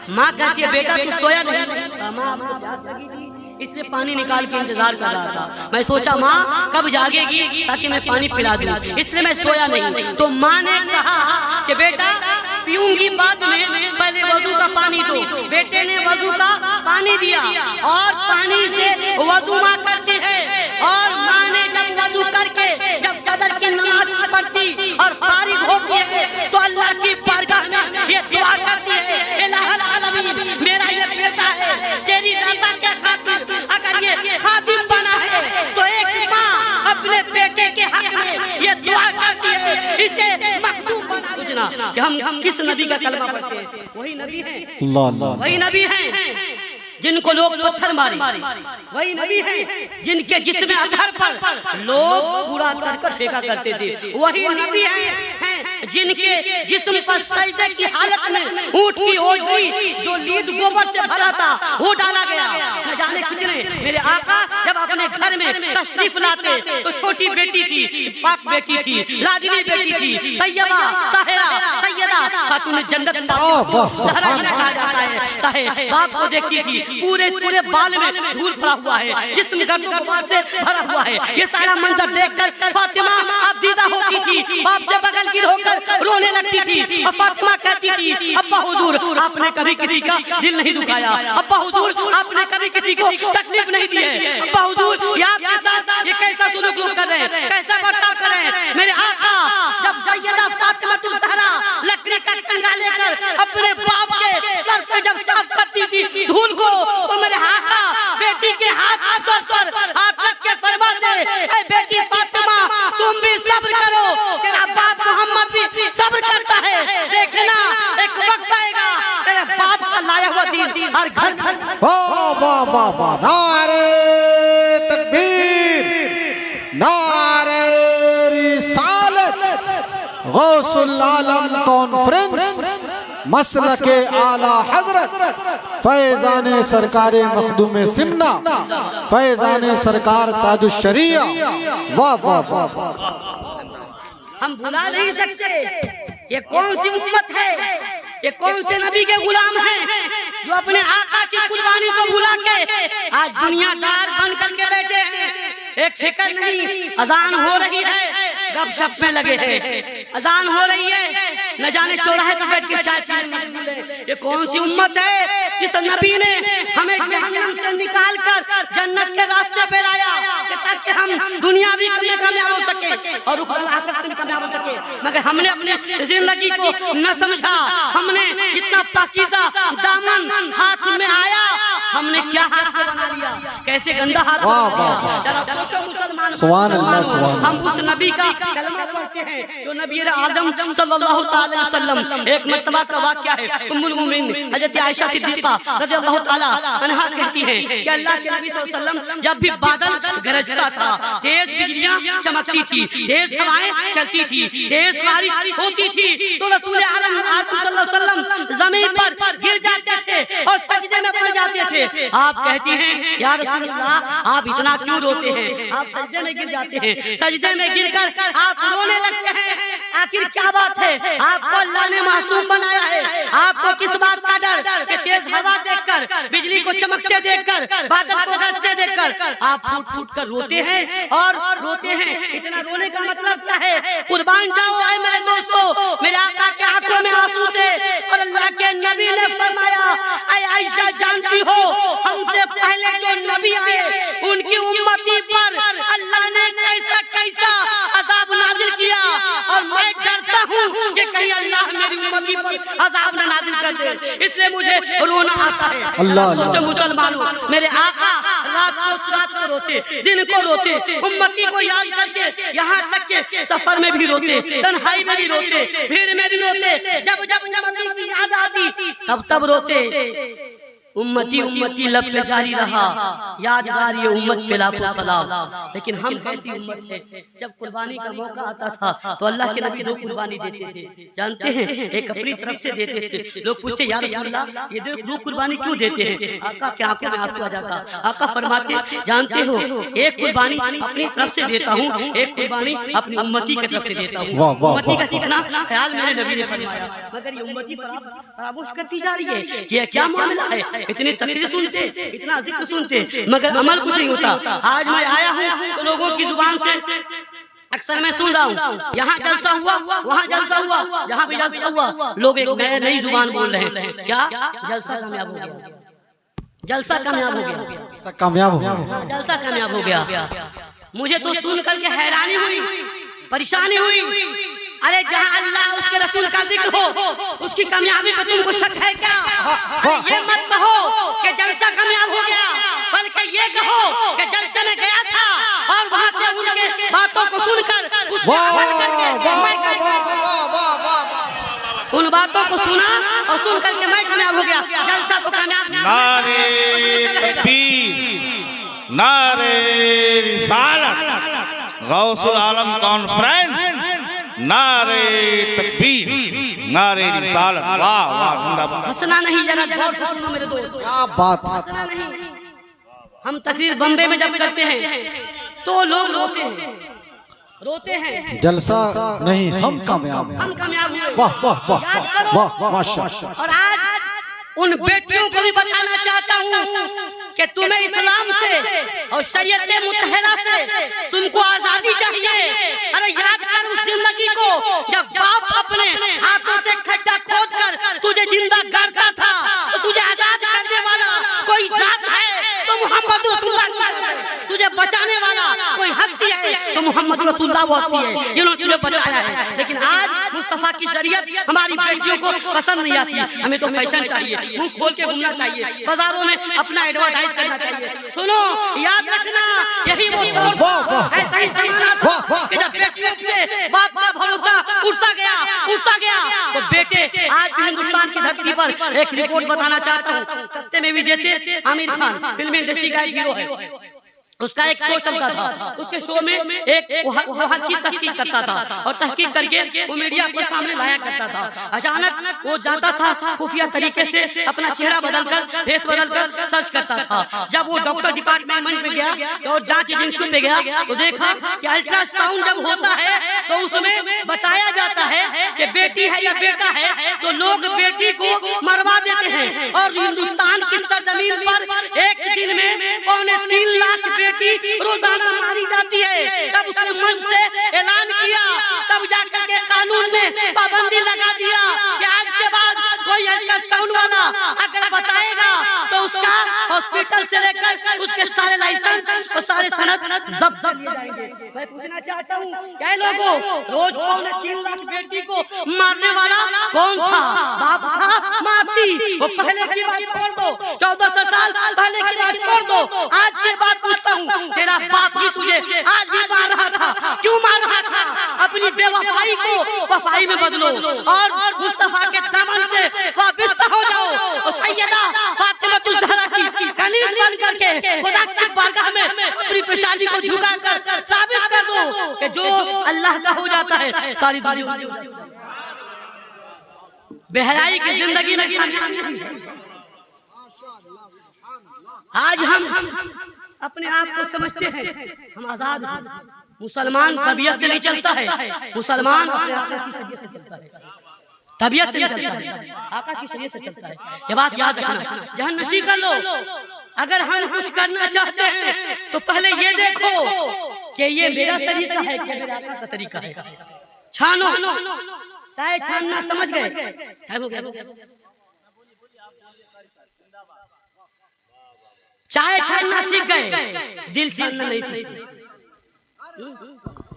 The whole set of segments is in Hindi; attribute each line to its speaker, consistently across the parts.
Speaker 1: माँ कहती है बेटा तू सोया नहीं? माँ आपको प्यास लगी थी इसलिए पानी निकाल के इंतजार कर रहा था। मैं सोचा माँ कब जागेगी ताकि मैं पानी पिला दूं, इसलिए मैं सोया नहीं। तो माँ ने कहा कि बेटा पीऊंगी बाद में, पहले वजू का पानी दो। बेटे ने वजू का पानी दिया और पानी से वजू माँ करती है। और माँ ने जब वजू करके जब फजर की नमाज पढ़ती और फारिग होती है तो अल्लाह की बारगाह में ये दुआ करती है, इलाहुल आलमीन मेरा ये बेटा है तेरी रज़ा के खातिर अगर ये खादिम बना है तो एक माँ अपने बेटे के हक में ये दुआ करती है, इसे मखदूम बना दो। कि हम किस नबी का कलमा पढ़ते हैं? वही नबी है, वही नबी है जिनको लोग पत्थर मारे, वही नबी हैं जिनके जिस्म अधर पर लोग कूड़ा करकर फेंका करते थे, वही नबी हैं जिनके जिस्म पर सजदे की हालत में ऊंट की ओझली जो लीद गोबर से भरा था वो डाला गया। न जाने कितने मेरे आका जब अपने घर में तशरीफ लाते तो छोटी बेटी थी, पाक बेटी थी, लाडली बेटी थी, तैयबा ताहिरा सैयदा खातून जन्नत सहरा कहा जाता है। बाप को देखती थी पूरे बाल में धूल पड़ा हुआ है, जिस्म गर्दों गुबार से भरा हुआ है। ये सारा मंजर देखकर फातिमा अबदीदा होती थी, बाप से बगल गिर होकर रोने लगती थी और फातिमा कहती थी अब्बा हुजूर आपने कभी किसी का दिल नहीं दुखाया, अब्बा हुजूर आपने कभी किसी को तकलीफ नहीं दी है, अब्बा हुजूर ये आपके साथ ये कैसा सुलूक लोग कर रहे हैं, कैसा बर्ताव कर रहे हैं। मेरे आका जब सैयदा फातिमा ज़हरा लकड़ी का कंगा लेकर अपने बाप के सर पे जब साफ करती थी धूल को तो मेरे आका बेटी के हाथ पर हाथ रख के फरमाते ऐ बेटी फातिमा तुम भी सब्र करो, तेरा बाप मोहम्मद भी सब्र करता है, देखना एक वक्त आएगा तेरे बाप का लाया हुआ दीन हर घर।
Speaker 2: वाह वाह वाह वाह, नारे तकबीर, नारे रिसालत, गौसुल आलम कॉन्फ्रेंस, मसलके आला हजरत, फैजान सरकारे मखदूम सिमना, फैजान सरकार ताजुश शरिया। वाह वाह वाह,
Speaker 1: हम भुला नहीं सकते ये कौन सी उम्मत है, ये कौन से नबी के गुलाम हैं जो अपने आका की कुर्बानी को भुला के आज दुनियादार बन करके बैठे हैं। एक फिक्र नहीं, अजान हो रही है गपशप में लगे हैं, अजान हो रही है न जाने चौराहे पर बैठ के चाय पीने में मशगूल है। ये कौन सी उम्मत है जिस नबी ने हमें जहन्नम से निकाल कर जन्नत के रास्ते पे लाया ताकि हम दुनिया भी कामयाब हो सके और आखिरत में कामयाब हो सके, मगर हमने अपने जिंदगी को न समझा। हमने इतना पाकीज़ा दामन हाथ में आया, हमने क्या हाथ में बना लिया, कैसे गंदा हाथ बना लिया।
Speaker 2: सुभान अल्लाह, सुभान।
Speaker 1: हम उस नबी का कलमा पढ़ते हैं जो नबी आज़म सल्लल्लाहु अलैहि वसल्लम। एक मर्तबा का वाक़या है, उम्मुल मोमिनीन हज़रत आयशा सिद्दीक़ा रज़ियल्लाहु ताला अन्हा कहती हैं कि अल्लाह के नबी सल्लल्लाहु अलैहि वसल्लम जब भी बादल गरजता था, तेज बिजलियां चमकती थी, तेज हवाएं चलती थी, तेज बारिश होती थी तो रसूल आलम सल्लल्लाहु अलैहि वसल्लम जमीन पर गिर जाते थे और सजदे में पड़ जाते थे। आप कहती हैं या रसूल अल्लाह आप इतना क्यों रोते हैं, आप सजदे में गिर जाते हैं, सजदे में गिरकर आप रोने लगते हैं, आखिर क्या बात है? आपको अल्लाह ने मासूम बनाया है, आपको किस बात का डर कि तेज हवा देखकर, बिजली को चमकते देखकर, बादल को गरजते देखकर आप फूट फूट कर रोते हैं और रोते हैं। इतना रोने का मतलब क्या है? कुर्बान जाओ है मेरे दोस्तों, मेरे आका के आंखों में आंसू थे और अल्लाह के नबी ने फरमाया ऐ आयशा जानती हो हमसे पहले जो नबी आए उनकी उम्मती पर अल्लाह ने कैसा कैसा अजाब नाजिल किया और मैं डरता हूँ कि कहीं अल्लाह मेरी उम्मती पर अजाब न नाजिल कर दे, इसलिए मुझे रोना आता है।
Speaker 2: अल्लाह
Speaker 1: सोचो मुसलमानों, मेरे आका रात को रोते, दिन को रोते, उम्मती को याद करके, यहाँ तक के सफर में भी रोते, तन्हाई में भी रोते, भीड़ में भी रोते, जब उम्मती की याद आती तब रोते। उम्मती उम्मती लब पे जारी रहा, यादगार ये उम्मत पे लाखों सलाम। लेकिन हम कैसी उम्मत है, जब कुर्बानी का मौका आता था तो अल्लाह के नबी 2 कुर्बानी देते थे। जानते हैं, एक अपनी तरफ से देते थे। लोग पूछते या रसूल अल्लाह ये 2 कुर्बानी क्यों देते हैं? आका की आंखों में आंसू आ जाता। आका फरमाते, जानते हो एक कुर्बानी अपनी तरफ से देता हूँ, एक कुर्बानी अपनी उम्मती की तरफ से देता हूँ। उम्मती का कितना ख्याल मेरे नबी ने फरमाया, मगर ये उम्मती फरामोश करती जा रही है। ये क्या मामला है? इतनी तकरीर सुनते, इतना जिक्र सुनते, मगर अमल कुछ नहीं होता। आज मैं आया हूँ तो लोगों की जुबान से अक्सर मैं सुन रहा हूँ, यहाँ जलसा हुआ, वहाँ जलसा हुआ, यहाँ भी जलसा हुआ। लोग एक नई जुबान बोल रहे हैं, क्या जलसा कामयाब हो गया, जलसा कामयाब हो गया,
Speaker 2: कामयाब हो गया,
Speaker 1: जलसा कामयाब हो गया। मुझे तो सुन करके हैरानी हुई, परेशानी हुई। अरे जहाँ अल्लाह उसके रसूल का जिक्र हो, उसकी कामयाबी पर तुमको शक है क्या? ये मत कहो कि जलसा कामयाब हो गया, बल्कि ये कहो कि जलसे में गया था और वहाँ से उनके बातों को सुनकर उन बातों को सुना और सुन करके मैं कामयाब हो गया। जलसा तो कामयाब।
Speaker 3: नारे तकबीर, नारे रिसालत, गौसुल आलम कॉन्फ्रेंस, नारे तकबीर, नारे रिसालत। वाह वाह, जिंदाबाद।
Speaker 1: हंसना नहीं, जरा गौर से सुनो मेरे दोस्त,
Speaker 2: क्या बात।
Speaker 1: हंसना नहीं। हम तकरीर बम्बे में जब करते हैं तो लोग रोते हैं।
Speaker 2: जलसा नहीं, हम कामयाब,
Speaker 1: हम कामयाब हुए।
Speaker 2: वाह वाह वाह वाह, माशाअल्लाह।
Speaker 1: और आज उन बेटियों को भी बताना चाहता हूँ कि तुम्हें इस्लाम से और शरीयत मुतहरा से तुमको आजादी चाहिए। अरे याद कर उस जिंदगी को जब बाप अपने हाथों से खड्डा खोद कर तुझे जिंदा करता था, तो तुझे आजाद करने वाला कोई जात है तो मोहम्मद रसूलुल्लाह, तुझे बचाने वाला कोई हस्ती है तो मोहम्मद रसूलुल्लाह वो हस्ती है जिन्होंने तुझे बचाया है। लेकिन आज मुस्तफा की शरीयत हमारी बेटियों को पसंद नहीं आती। हमें तो फैशन चाहिए, मुंह खोल के घूमना चाहिए, बाजारों में अपना एडवर्टाइज करना चाहिए। सुनो, याद रखना, यही वो दौर ऐसा ही जमाना था कि जब बेटियों पे बाप का भरोसा उठता गया तो बेटे। आज भी हिंदुस्तान की धरती पर एक रिपोर्ट बताना चाहता हूँ। सत्य में विजेते आमिर खान फिल्म इंडस्ट्री का एक हीरो है, उसका एक शो चलता था। उसके शो में एक वो हर चीज तहकीक करता था और तहकीक करके वो मीडिया के सामने लाया करता था। अचानक वो जाता था खुफिया तरीके से अपना चेहरा बदलकर, फेस बदलकर सर्च करता था। जब वो डॉक्टर डिपार्टमेंट में गया और जांच एजेंसी पे गया तो देखा कि अल्ट्रासाउंड जब होता है तो उसमें बताया जाता है कि बेटी है या बेटा है, तो लोग बेटी को मरवा देते हैं। और हिंदुस्तान की सरजमीन पर एक दिन में 3.25 लाख रोजाना मारी जाती है। तब उसने मन से ऐलान किया, तब जाकर के कानून में पाबंदी लगा दिया कि आज के बाद कोई अल्ट्रासाउंड वाला अगर बताएगा तो उसका हॉस्पिटल से लेकर उसके सारे लाइसेंस और सारे सनद जब्त कर लिए जाएंगे। मैं पूछना चाहता हूँ, क्या लोगों, रोज 3.25 लाख बेटी को मारने वाला कौन था? बाप था, माँ थी? वो पहले की बात छोड़ दो, 1400 साल पहले की बात छोड़ दो। आज के बाद पूछता हूँ, तेरा बाप भी तुझे आज भी मार रहा था, क्यों मार रहा था? अपनी बेवफाई को वफाई में बदलो और मुस्तफा के दामन से वाबस्ता हो जाओ और सैयदा फातिमा ज़हरा की कनीज बन करके खुदा की बारगाह में अपनी पेशानी को झुकाकर साबित कर दो कि जो अल्लाह का हो जाता है सारी दुनिया। बेहयाई की जिंदगी में आज हम अपने आप को समझते हैं हम आजाद हैं। मुसलमान तबीयत से नहीं चलता है, मुसलमान अपने आका की शरीयत से चलता है, तबीयत से चलता है, आका की शरीयत से चलता है। ये बात याद रखना, जहन नशी कर लो। अगर हम कुछ करना चाहते हैं तो पहले ये देखो कि ये मेरा तरीका है कि मेरे आका का तरीका है। छानो, चाहे छानना समझ गए, चाय छानना सीख गए, दिल छानना नहीं सीखे।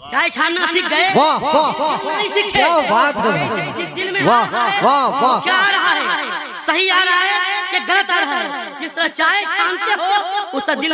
Speaker 1: चाय छानना सीख गए,
Speaker 2: वाह वाह,
Speaker 1: नहीं सीखे।
Speaker 2: क्या बात है,
Speaker 1: दिल में
Speaker 2: वाह वाह वाह,
Speaker 1: क्या आ रहा है, सही आ रहा है कि गलत आ रहा है। जिस तरह चाय छानते हो उस तरह दिल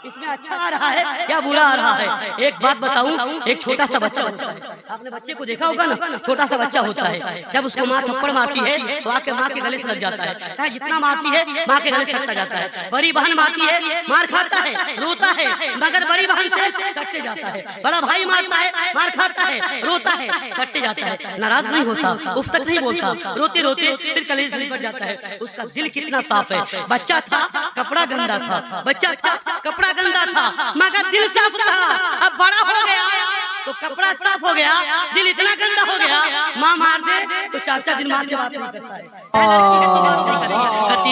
Speaker 1: इसमें अच्छा आ रहा है या बुरा आ रहा है। एक बात बताऊं, एक छोटा सा बच्चा होता है, आपने बच्चे को देखा होगा ना, छोटा सा बच्चा होता है, जब उसको माँ थप्पड़ मारती है तो आके माँ के गले से लग जाता है, चाहे जितना मारती है माँ के गले से सटता जाता है। बड़ी बहन मारती है, मार खाता है, रोता है, मगर बड़ी बहन से सटते जाता है। बड़ा भाई मारता है, मार खाता है, रोता है, सटते जाता है, नाराज नहीं होता, उफ तक नहीं बोलता, रोते रोते फिर कलेज निकल जाता है। उसका दिल कितना साफ है। बच्चा था, कपड़ा गंदा था, बच्चा था, कपड़ा गंदा था, मगर दिल साफ था। अब बड़ा हो गया तो कपड़ा साफ हो गया, दिल इतना गंदा हो गया, माँ मार दे तो 4-4 दिन माँ से बात नहीं करता है,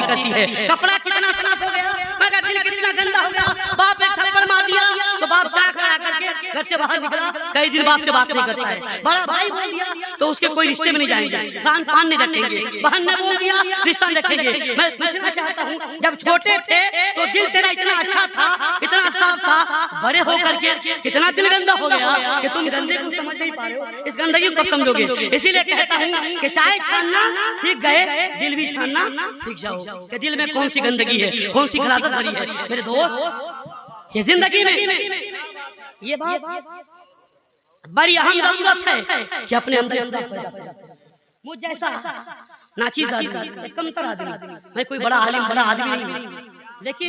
Speaker 1: करती है। कपड़ा कितना साफ हो गया मगर दिल कितना गंदा हो गया। बाप ने थप्पड़ मार दिया तो बाप साख लगा करके घर से बाहर निकला, कई दिन बाप से बात नहीं करता है। बड़ा भाई बोल दिया तो उसके कोई रिश्ते में नहीं जाएंगे, खान पान नहीं रखेंगे। बहन ने बोल दिया रिश्ता रखेंगे। मैं पूछना चाहता हूँ, जब छोटे थे तो दिल तेरा इतना अच्छा था, इतना साफ था, बड़े होकर के कितना दिल गंदा हो गया कि तुम गंदे को समझ नहीं पा रहे हो। इस गंदगी को कब समझोगे? इसीलिए कहता हूँ कि चाय छानना सीख गए, दिल भी छानना सीख जाओ कि दिल में कौन सी गंदगी है, कौन सी खलासत भरी है। मेरे दोस्त, ये जिंदगी में ये बात बड़ी अहम जरूरत है कि अपने अंदर मुझ जैसा नाचीज आदमी, कमतर आदमी, मैं कोई बड़ा आलिम, बड़ा आदमी नहीं, लेकिन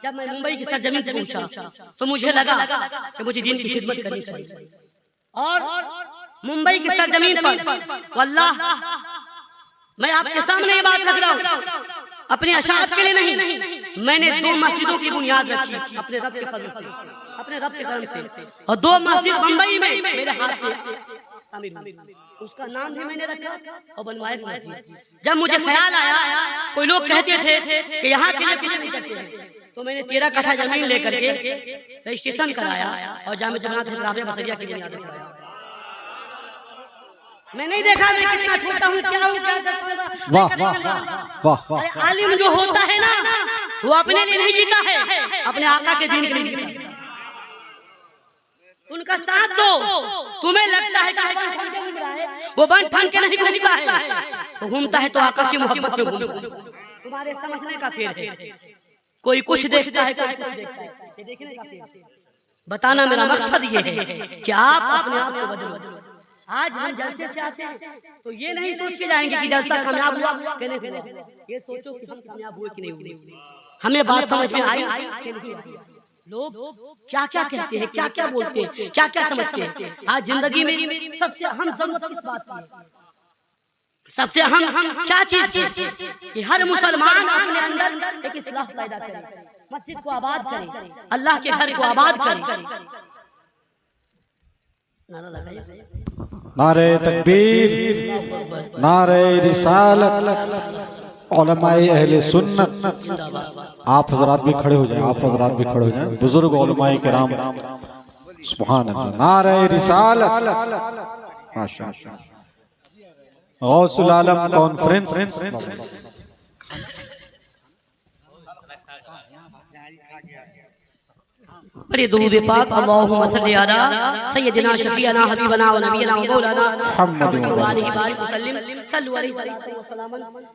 Speaker 1: जब मैं मुंबई की सरजमीन पे पहुंचा तो मुझे लगा कि मुझे दीन की खिदमत करनी चाहिए। और मुंबई की सरजमीन पर वल्लाह मैं आपके सामने ये बात रख रहा हूँ, अपने अशात के लिए नहीं, मैंने 2 मस्जिदों की बुनियाद रखी अपने रब के फजल से, अपने रब के करम से, और 2 मस्जिद मुंबई में मेरे हाथ से उसका नाम भी मैंने रखा और बनवाया मस्जिद। जब मुझे ख्याल आया, कोई लोग कहते थे कि यहाँ के लिए कुछ नहीं करते हैं, तो मैंने 13 कट्ठा जमीन लेकर के रजिस्ट्रेशन कराया और जामे जमात राबिया बसरिया की बुनियाद रखा। मैं नहीं देखा मैं कितना छोटा हूँ, क्या हूँ, क्या करता हूँ।
Speaker 2: वाह वाह वाह वाह।
Speaker 1: आलिम जो होता है ना, वो अपने लिए नहीं जीता है, अपने आका के दीन के लिए जीता है। उनका साथ दो। तुम्हें लगता है कि वो बन ठन के नहीं घूमता है, वो घूमता है तो आका की मोहब्बत में घूमता है। तुम्हारे समझने का फेर है, कोई कुछ देखता है, कोई कुछ देखता है, ये देखने का फेर है। बताना मेरा मकसद ये है कि आप अपने आप को बदलो। आज हम जलसे से आते हैं तो ये नहीं सोच के जाएंगे कि जलसा कामयाब हुआ कि नहीं हुआ, ये सोचो कि हम कामयाब हुए कि नहीं हुए। हमें बात समझ में आई कि नहीं आई। लोग क्या क्या कहते हैं, क्या क्या बोलते हैं, क्या क्या समझते हैं। आज जिंदगी में सबसे अहम जरूरत किस बात की है, सबसे अहम क्या चीज की कि हर मुसलमान अपने अंदर एक इस्लाह पैदा करे, मस्जिद को आबाद करे, अल्लाह के घर को आबाद करे।
Speaker 2: नारे तकबीर, नारे रिसालत, उलमाए अहले सुन्नत। आप हजरात भी खड़े हो जाएं, आप हजरात भी खड़े हो जाएं, बुजुर्ग उलमाए किराम, सुभान अल्लाह। नारे रिसालत, माशाअल्लाह। गौसुल आलम कॉन्फ्रेंस,
Speaker 1: अरे दुरूद पाक अल्लाहुम्मा सल्ली अला सय्यदिना शफीअना हबीबना व नबीना व मौलाना मुहम्मद व आलिहि वसल्लम सल्लु अलैहि व सल्लम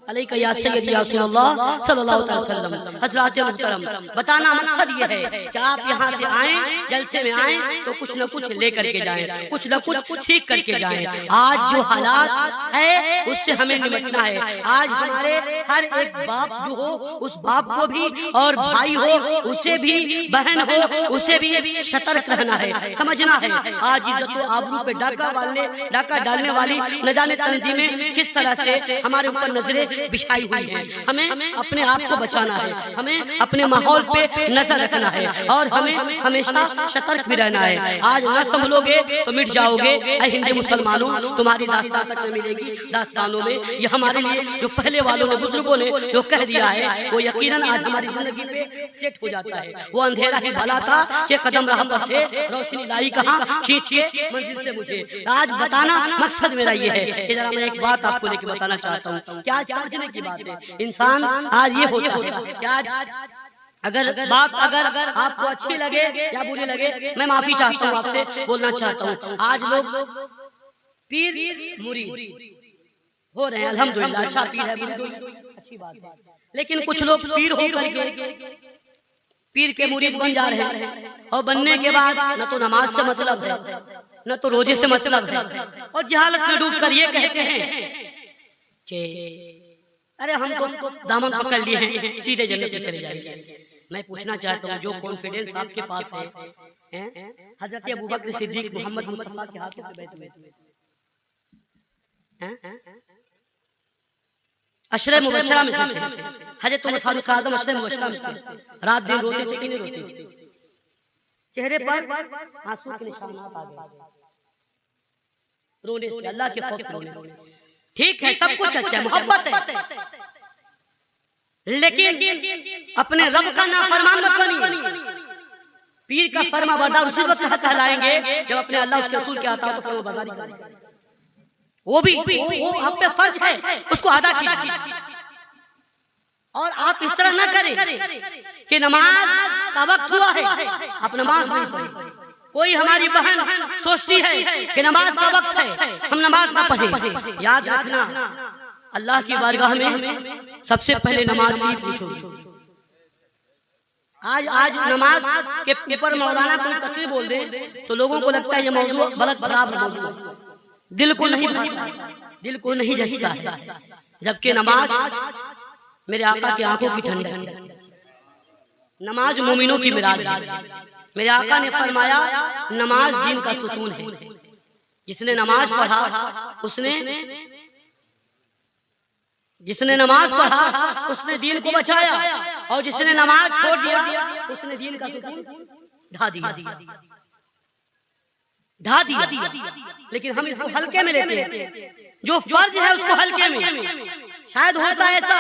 Speaker 1: अलैका या सय्यदी या रसूलल्लाह सल्लल्लाहु अलैहि वसल्लम। हज़रात मुहतरम, बताना मकसद ये है कि आप यहाँ से आए, जलसे में आए तो कुछ न कुछ लेकर के जाएं, कुछ न कुछ सीख करके जाएं। आज जो हालात है उससे हमें निपटना है। आज हमारे हर एक बाप जो हो, उस बाप को भी, और भाई हो उसे भी, बहन हो उसे भी सतर्क रहना है, समझना है। आज इज्जत आबरू पे डाका डालने वाली न जाने तंजीमें किस तरह से हमारे ऊपर नजरें बिछाई हुई हैं। हमें अपने आप को बचाना है, हमें अपने माहौल पे नजर रखना है, और हमें हमेशा सतर्क भी रहना है। आज न संभलोगे तो मिट जाओगे। ऐ हिंदू मुसलमानों, तुम्हारी दास्तान तक न मिलेगी दास्तानों में। ये हमारे लिए जो पहले वालों ने, बुजुर्गों ने जो कह दिया है, वो यकीनन आज हमारी जिंदगी पे सेट हो जाता है। वो अंधेरा ही भला था कि कदम राह पर थे, रोशनी लाई कहाँ खींच के मंजिल से मुझे। आज बताना मकसद मेरा ये है कि जरा मैं एक बात आपको लेके बताना चाहता हूँ। क्या समझने की बात है, इंसान आज ये होता है कि आज अगर बात अगर आपको अच्छी लगे या बुरी लगे, मैं माफी चाहता हूँ, आपसे बोलना चाहता हूँ। आज लोग पीर मुरीद हो रहे हैं, अल्हम्दुलिल्लाह, अच्छा पीर है, अच्छी बात है। लेकिन कुछ लोग पीर हो करके पीर के मुरीद बन जा रहे हैं और बनने के बाद न तो नमाज से मतलब है, न तो रोजे से मतलब है, और जहालत में डूब कर ये कहते हैं कि अरे हम तो दामन पकड़ लिए हैं, सीधे जन्नत में चले जाएंगे। मैं पूछना चाहता हूँ, जो कॉन्फिडेंस आपके पास है, हजरत अबू बकर सिद्दीक मोहम्मद मुस्तफा के हाथों पे बैठे हैं, अशरे मुबशरा में से थे, हजरत उमर फारूक आजम अशरे मुबशरा में से, रात दिन रोते थे कि नहीं रोते थे, चेहरे पर आंसू के निशानात आ गए, रोने से, अल्लाह के खौफ से रोने से। ठीक है, सब कुछ अच्छा है, मोहब्बत है, लेकिन अपने रब का नाफरमान मत बनिए। पीर का फरमा बरदार उसी वक्त कहलाएंगे जब अपने अल्लाह उसके रसूल के आता हो तो फरमा बरदारी करें। वो आप पे फर्ज है, उसको अदा कीजिए। और आप इस तरह न करें कि नमाज का वक्त हुआ है आप नमाज नहीं पढ़े। कोई हमारी बहन सोचती है कि नमाज का वक्त है, हम नमाज ना पढ़े। याद रखना, अल्लाह की बारगाह में सबसे पहले नमाज की पूछो। आज नमाज के ऊपर मौलाना कोई तकरीर बोल दे तो लोगों को लगता है ये मौजू गलत बराबर मौजू, दिल को नहीं भाता, दिल को नहीं जचता है। जबकि नमाज मेरे आका की आंखों की ठंडक, नमाज मोमिनों की मिराज है। मेरे आका ने फरमाया नमाज दीन का सुकून है। जिसने नमाज पढ़ा उसने दीन को बचाया, और जिसने नमाज छोड़ दिया उसने दीन का सुकून ढा दिया। लेकिन हम इसको हल्के में लेते हैं, जो फर्ज है उसको हल्के में। शायद होता है ऐसा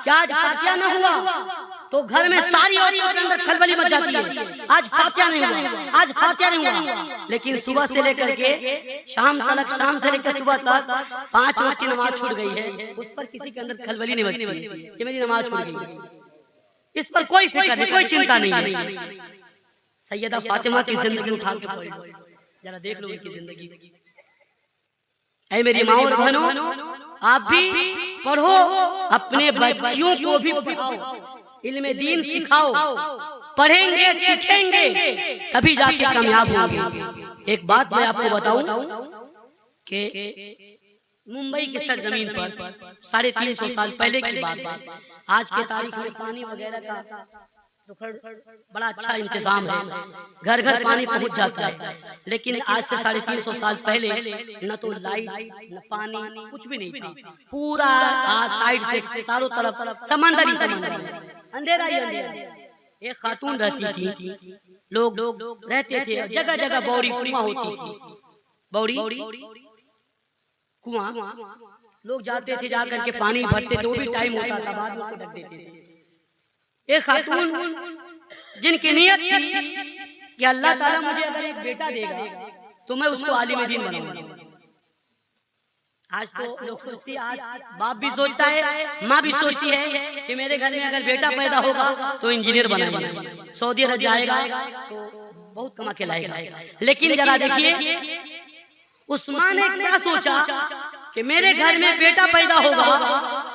Speaker 1: कि आज फातिहा न हुआ तो घर में सारी औरतों के अंदर खलबली मच जाती है, आज फातिहा नहीं हुआ, लेकिन सुबह से लेकर के शाम तक, शाम से लेकर सुबह तक 5 वक्त की नमाज छूट गई है, उस पर किसी के अंदर खलबली नहीं मचती कि मेरी नमाज छूट गई। इस पर कोई फिक्र नहीं, कोई चिंता नहीं है। सैयदा फातिमा की जिंदगी उठा के पढ़ो, जरा देख लो उनकी जिंदगी। ऐ मेरी माँ और बहनों, आप भी पढ़ो, अपने बच्चियों को भी पढ़ाओ, इल्म दीन सिखाओ। पढ़ेंगे सीखेंगे तभी जाके कामयाब होंगे। एक बात मैं आपको बताऊं कि मुंबई की सरजमीन पर 350 साल पहले की बात है। आज के तारीख में पानी वगैरह का तो बड़ा अच्छा इंतजाम है, घर घर पानी पहुंच जाता है। लेकिन आज से 350 साल पहले न तो लाइट न पानी, कुछ भी नहीं था। पूरा साइड से चारों तरफ समंदर ही समंदर, अंधेरा ही अंधेरा। एक खातून रहती थी, लोग रहते थे, जगह जगह बौड़ी कुआं होती थी, बौड़ी कुआं, लोग जाते थे, जाकर के पानी भरते थे, वो भी टाइम होता था, बाद में ढक देते थे। एक खातून जिनकी नियत थी कि अल्लाह ताला मुझे अगर एक बेटा देगा तो मैं उसको आलिम दीन बनाऊंगा। आज तो लोग सोचते हैं, आज बाप भी सोचता है, माँ भी सोचती है कि मेरे घर में अगर बेटा पैदा होगा तो इंजीनियर बनाएगा, सऊदी अरब जाएगा तो बहुत कमा के लाएगा। लेकिन जरा देखिए, उस्मान ने क्या सोचा कि मेरे घर में बेटा पैदा होगा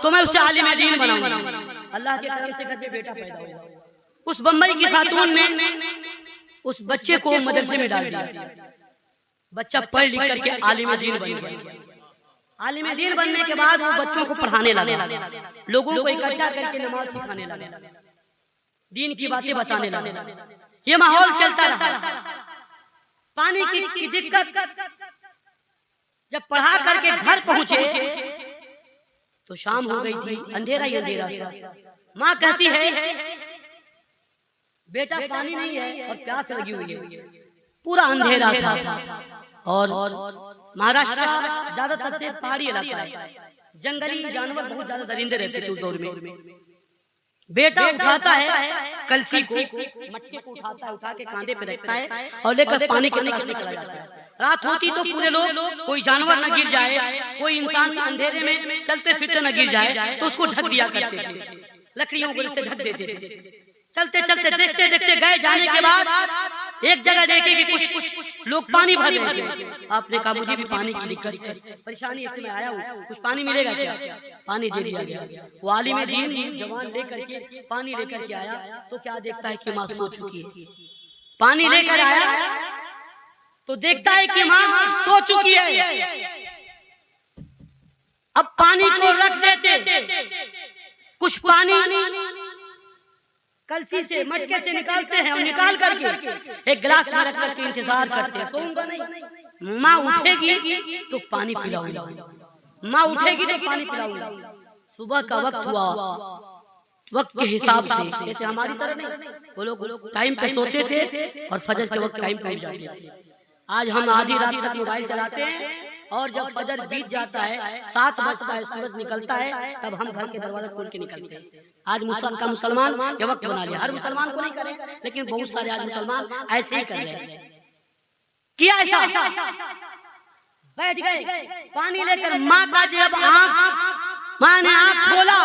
Speaker 1: तो मैं उसे आलिम दीन बनाऊंगा। अल्लाह के करम से घर में बेटा पैदा हुआ। उस बम्बई की खातून ने उस बच्चे को मदरसे में डाल दिया। बच्चा पढ़ लिख करके आलिम दीन बन गया। आलिम दीन बनने के बाद वो बच्चों को पढ़ाने लगा, लोगों को इकट्ठा करके नमाज सिखाने लगा, दीन की बातें बताने लगा। ये माहौल चलता रहा। पानी की दिक्कत, जब पढ़ा करके घर पहुंचे तो शाम हो गई थी, अंधेरा ही अंधेरा था। माँ कहती है बेटा पानी नहीं है और प्यास लगी हुई है, पूरा अंधेरा था। और महाराष्ट्र ज्यादातर से पहाड़ी इलाका है, जंगली जानवर बहुत ज्यादा दरिंदे रहते थे उस दौर में। बेटा उठाता है कलसी को, मटके को उठाता है, उठा के कांधे पे रखता है और लेकर पानी की तलाश में चला जाता है। रात होती तो पूरे लोग, कोई जानवर न गिर जाए, कोई इंसान अंधेरे में चलते फिरते न गिर जाए तो उसको ढक दिया करते थे, लकड़ियों को से ढक देते थे। चलते चलते देखते देखते गए, जाने के बाद एक जगह देखे कि कुछ लोग पानी भर रहे थे। आपने कहा मुझे भी पानी की दिक्कत है, परेशानी है, मैं आया हूँ, कुछ पानी मिलेगा क्या? पानी दे दिया गया। वो आलिम दीन जवान लेकर के पानी लेकर के आया तो क्या देखता है कि माँ सो चुकी है। पानी लेकर आया तो देखता है कि माँ सो चुकी है। अब पानी को रख देते, कुछ पानी कलसी से मटके से निकालते हैं और निकाल करके एक गिलास में रख करके इंतजार करते हैं, सोऊंगा नहीं, माँ उठेगी तो पानी पिलाऊंगा, माँ उठेगी तो पानी पिलाऊंगा। सुबह का वक्त हुआ, वक्त के हिसाब से, जैसे हमारी तरह नहीं, वो लोग टाइम पे सोते थे और फजर के वक्त टाइम पे जाते थे। आज हम आधी रात तक मोबाइल चलाते हैं और जब फजर बीत जाता है, 7 बजता है, सूरज निकलता है, तब हम घर के दरवाजा खोल के निकलते हैं। आज मुसलमान ये वक्त बना लिया, हर मुसलमान को नहीं करे, लेकिन बहुत सारे आज मुसलमान ऐसे ही कर रहे हैं। किया ऐसा, बैठ गए पानी लेकर, माँ का जब माँ ने आँख खोला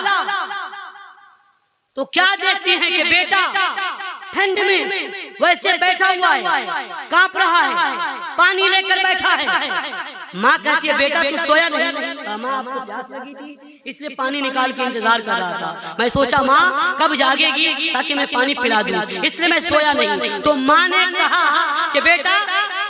Speaker 1: तो क्या देखती है कि बेटा ठंड में वैसे बैठा हुआ है, कांप रहा है, पानी लेकर बैठा है। माँ कहती है बेटा तू सोया नहीं? माँ आपको प्यास लगी थी इसलिए पानी निकाल के इंतजार कर रहा था। मैं सोचा माँ कब जागेगी ताकि मैं पानी पिला दूं, इसलिए मैं सोया नहीं। तो माँ ने कहा कि बेटा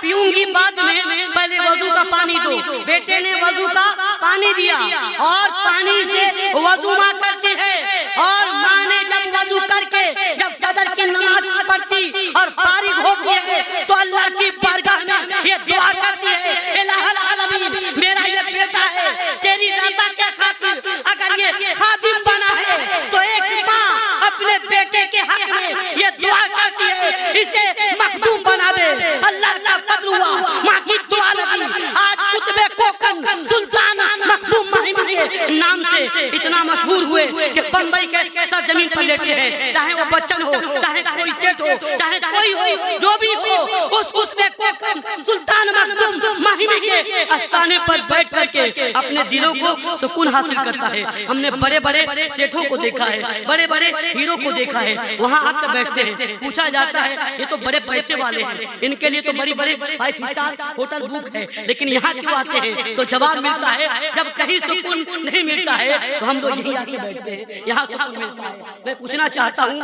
Speaker 1: पीऊंगी बाद में, पहले वजू का पानी दो। बेटे ने वजू का पानी दिया और पानी से वजू माँ करती है। और माँ ने जब वजू करके जब फजर की नमाज पढ़ती और फारिग होती है तो अल्लाह की बारगाह में ये दुआ करती है, इलाहुल आलमीन मेरा ये बेटा है, तेरी रज़ा के खातिर अगर ये खादिम बना है तो एक माँ अपने बेटे के हक में ये दुआ करती है, इसे मखदूम बना दे। अल्लाह का फजल हुआ, माँ की दुआ लगी। आज कुतुबे कोकन सुल्तान मखदूम महिमी के नाम से इतना मशहूर हुए कि बम्बई के सर जमीन पर लेटे हैं, चाहे वो बच्चन हो, चाहे कोई सेठ हो, चाहे कोई हो, जो भी हो, उस कुतुबे कोकन सुल्तान मखदूम महिमी के आस्थाने पर बैठ करके अपने दिलों को सुकून हासिल करता है। हमने बड़े बड़े सेठों को देखा है, बड़े बड़े हीरो को देखा है, वहाँ आकर बैठते हैं, पूछा जाता है ये तो बड़े पैसे वाले हैं, इनके लिए तो बड़ी बड़ी 5 स्टार होटल बुक है, लेकिन यहाँ क्यों आते हैं? तो जवाब मिलता है जब कहीं सुकून नहीं मिलता है तो हम लोग यहीं आके बैठते हैं, यहाँ सुकून मिलता है। मैं पूछना चाहता हूँ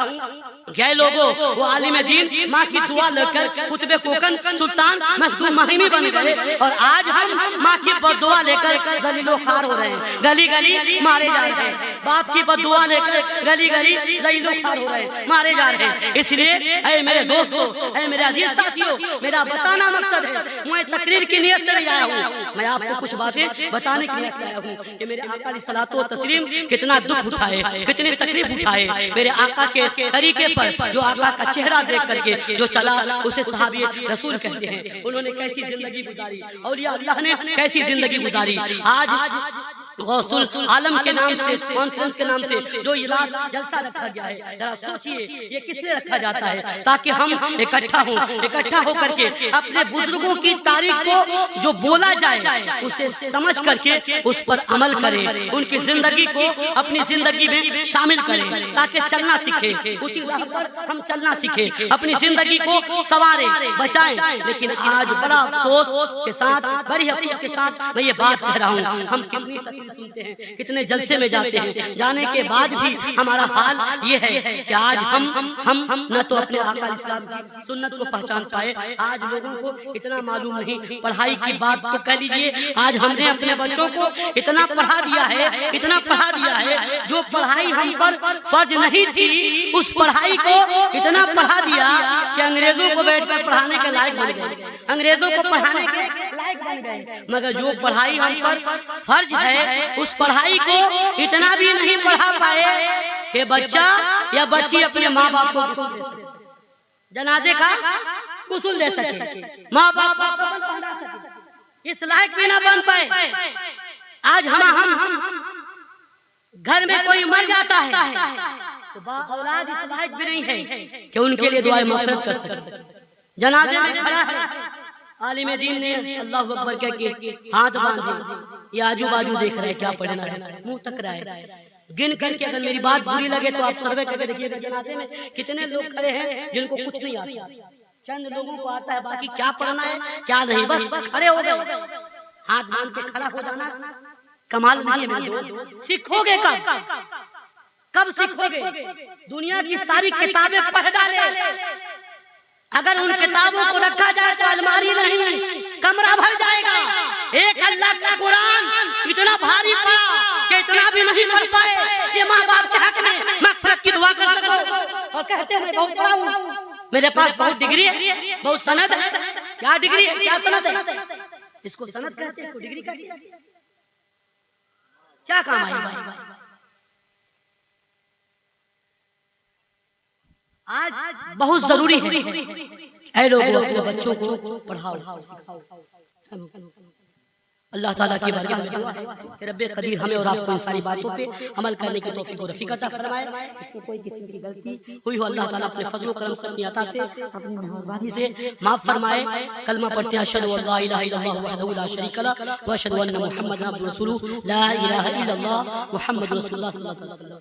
Speaker 1: क्या लोगों, वो आलिम दीन माँ की दुआ लेकर कुतुबे कोकन सुल्तान मखदूम महिमी बन गए और आज हम माँ की बददुआ लेकर जलीलो खार हो रहे हैं, गली गली मारे जा रहे हैं। बाप की बददुआ लेकर गली गली जलीलो खार हो रहे हैं, मारे जा रहे हैं। इसलिए ऐ मेरे दोस्तों, ऐ मेरे अजीज साथियों, मेरा बताना मकसद है, मैं तकरीर की नियत से नहीं आया हूँ, मैं आपको कुछ बातें बताने की नियत से आया हूँ कि मेरे आका सलातो तस्लीम कितना दुख उठाए, कितनी तकलीफ उठाए। मेरे आका के तरीके पर जो आका का चेहरा देख करके जो चला उसे सहाबी रसूल कहते हैं। उन्होंने कैसी जिंदगी गुजारी, औलिया अल्लाह ने कैसी जिंदगी गुजारी। आज गौसुल आलम के नाम से, कॉन्फ्रेंस के नाम से जो इलाज जलसा रखा गया है, जरा सोचिए ये किसलिए रखा जाता है? ताकि हम इकट्ठा होकर के अपने बुजुर्गों की तारीख को जो बोला जाए उसे समझ करके उस पर अमल करें, उनकी जिंदगी को अपनी जिंदगी में शामिल करें ताकि चलना सीखे, उसी राह पर हम चलना सीखे, अपनी जिंदगी को संवारें, बचाएं। लेकिन आज बड़ा अफसोस के साथ, बड़ी अफसोस के साथ मैं ये बात कह रहा हूँ, हम कितनी तकलीफ सुनते हैं, कितने जलसे में जाते हैं, जाने के बाद भी हमारा हाल ये है कि आज हम न तो अपने आका इस्लाम की सुन्नत को पहचान पाए। आज लोगों को इतना मालूम नहीं, पढ़ाई की बात तो कह लीजिए, आज हमने अपने बच्चों को इतना पढ़ा दिया है, इतना पढ़ा दिया है, जो पढ़ाई हम पर फर्ज नहीं थी उस पढ़ाई को इतना पढ़ा दिया कि अंग्रेजों को बैठकर पढ़ाने के लायक बन गए, अंग्रेजों को पढ़ाने के लायक बन गए। मगर जो पढ़ाई हम पर फर्ज है उस पढ़ाई को इतना भी नहीं पढ़ा पाए कि बच्चा या बच्ची अपने माँ बाप को जनाजे का गुस्ल दे सके, माँ बाप को इस लायक भी ना बन पाए। आज हम घर में कोई मर जाता है तो औलाद इस लायक भी नहीं है कि उनके लिए दुआएं मग़फ़िरत कर सके। जनाजे में खड़ा है, आलिम दीन ने अल्लाहु अकबर कह के हाथ बांधे, ये आजू बाजू देख रहा है क्या पढ़ना है, मुंह तक रहा है, गिन करके अगर मेरी बात बुरी लगे तो आप सर्वे करके देखिएगा जनाजे में कितने लोग खड़े हैं जिनको कुछ नहीं आता। चंद लोगों को आता है, बाकी क्या पढ़ना है क्या नहीं, बस खड़े हो गए, हाथ बांध के खड़ा हो जाना कमाल नहीं है मेरे दोस्त। सीखोगे कब सीखोगे? दुनिया की सारी किताबें पढ़ डाले, अगर उन किताबों को रखा जाए तो अलमारी नहीं कमरा भर जाएगा। एक अल्लाह का कुरान इतना भारी पड़ा कि इतना भी नहीं पढ़ पाए कि माँ बाप के हक में मग़फ़िरत की दुआ कर सको। और कहते हैं मैं बहुत पढ़ा हूँ, मेरे पास बहुत डिग्री है, बहुत सनद है। क्या डिग्री है, क्या सनद है? इसको सनद कहते हैं, इसको डिग्री कहते हैं। क्या काम आएगा? आज बहुत जरूरी है ऐ लोगों अपने बच्चों को पढ़ाओ सिखाओ। अल्लाह ताला की बारगाह में दुआ है कि रब्बे कदीर हमें और आपको इन सारी बातों पे अमल करने की तौफीक और रफ़ीक अता फरमाए। इसमें कोई किस्म की गलती हुई हो अल्लाह ताला अपने फजल करम से अपनी अता से अपनी मेहरबानी से माफ फरमाए। कलमा पढ़ते हैं अशहदु अल्ला इलाहा इल्लल्लाह वहदहु ला शरीका लह व अशहदु अन्ना मुहम्मदन अब्दुहु व रसूलुहु ला इलाहा इल्लल्लाह मुहम्मदुर रसूलुल्लाह सल्लल्लाहु अलैहि वसल्लम।